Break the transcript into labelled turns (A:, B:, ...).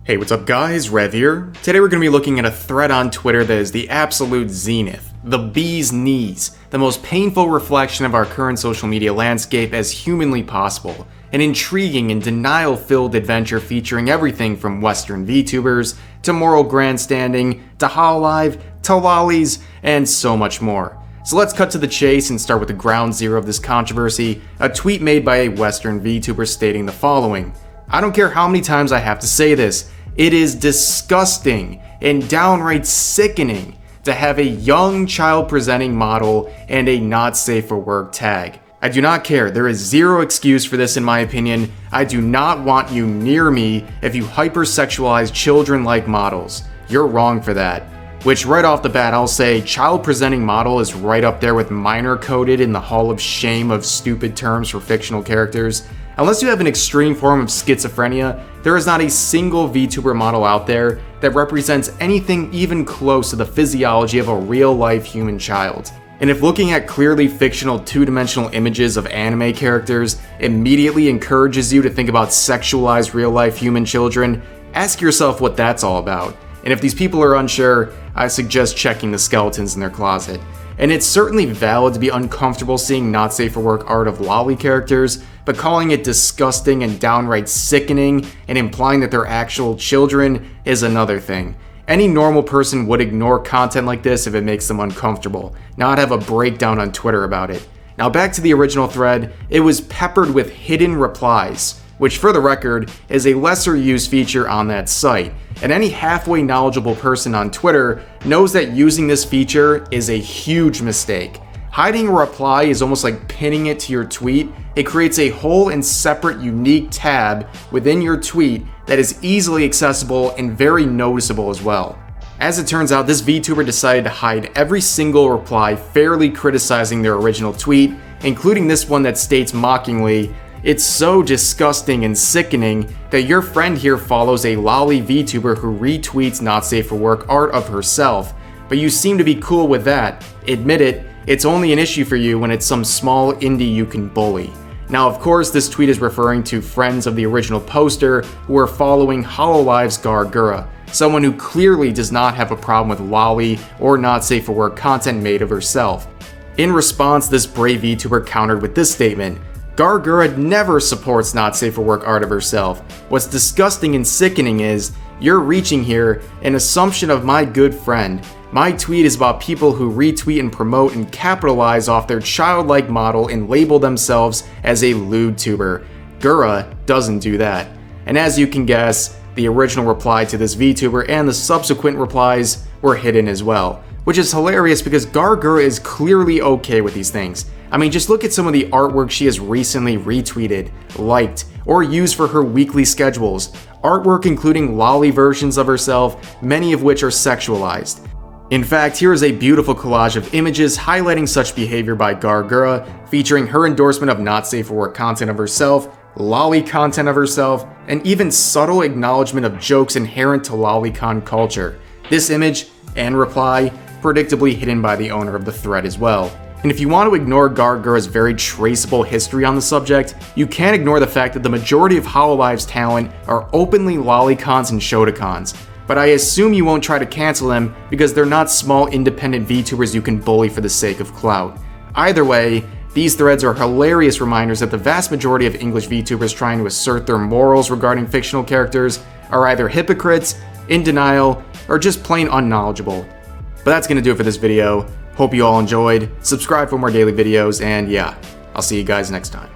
A: Hey, what's up guys, Rev here. Today we're going to be looking at a thread on Twitter that is the absolute zenith, the bee's knees, the most painful reflection of our current social media landscape as humanly possible, an intriguing and denial-filled adventure featuring everything from Western VTubers, to moral grandstanding, to Hololive, to lollies, and so much more. So let's cut to the chase and start with the ground zero of this controversy, a tweet made by a Western VTuber stating the following: "I don't care how many times I have to say this, it is disgusting and downright sickening to have a young child presenting model and a not safe for work tag. I do not care, there is zero excuse for this in my opinion. I do not want you near me if you hypersexualize children like models. You're wrong for that." Which right off the bat I'll say child presenting model is right up there with minor coded in the hall of shame of stupid terms for fictional characters. Unless you have an extreme form of schizophrenia, there is not a single VTuber model out there that represents anything even close to the physiology of a real-life human child. And if looking at clearly fictional two-dimensional images of anime characters immediately encourages you to think about sexualized real-life human children, ask yourself what that's all about. And if these people are unsure, I suggest checking the skeletons in their closet. And it's certainly valid to be uncomfortable seeing not safe for work art of lolly characters, but calling it disgusting and downright sickening and implying that they're actual children is another thing. Any normal person would ignore content like this if it makes them uncomfortable, not have a breakdown on Twitter about it. Now back to the original thread, it was peppered with hidden replies, which for the record is a lesser used feature on that site. And any halfway knowledgeable person on Twitter knows that using this feature is a huge mistake. Hiding a reply is almost like pinning it to your tweet. It creates a whole and separate unique tab within your tweet that is easily accessible and very noticeable as well. As it turns out, this VTuber decided to hide every single reply fairly criticizing their original tweet, including this one that states mockingly, "It's so disgusting and sickening that your friend here follows a lolly VTuber who retweets not safe for work art of herself, but you seem to be cool with that. Admit it, it's only an issue for you when it's some small indie you can bully." Now of course this tweet is referring to friends of the original poster who are following Hololive's Gawr Gura, someone who clearly does not have a problem with lolly or not safe for work content made of herself. In response, this brave VTuber countered with this statement: "Gawr Gura never supports not safe for work art of herself. What's disgusting and sickening is, you're reaching here an assumption of my good friend. My tweet is about people who retweet and promote and capitalize off their childlike model and label themselves as a lewd tuber. Gura doesn't do that." And as you can guess, the original reply to this VTuber and the subsequent replies were hidden as well. Which is hilarious because Gawr Gura is clearly okay with these things. I mean, just look at some of the artwork she has recently retweeted, liked, or used for her weekly schedules. Artwork including lolly versions of herself, many of which are sexualized. In fact, here is a beautiful collage of images highlighting such behavior by Gawr Gura, featuring her endorsement of not safe for work content of herself, lolly content of herself, and even subtle acknowledgement of jokes inherent to lolicon culture. This image and reply predictably hidden by the owner of the thread as well. And if you want to ignore Gawr Gura's very traceable history on the subject, you can't ignore the fact that the majority of Hololive's talent are openly lolicons and shotacons. But I assume you won't try to cancel them because they're not small independent VTubers you can bully for the sake of clout. Either way, these threads are hilarious reminders that the vast majority of English VTubers trying to assert their morals regarding fictional characters are either hypocrites, in denial, or just plain unknowledgeable. But that's gonna do it for this video. Hope you all enjoyed. Subscribe for more daily videos, and yeah, I'll see you guys next time.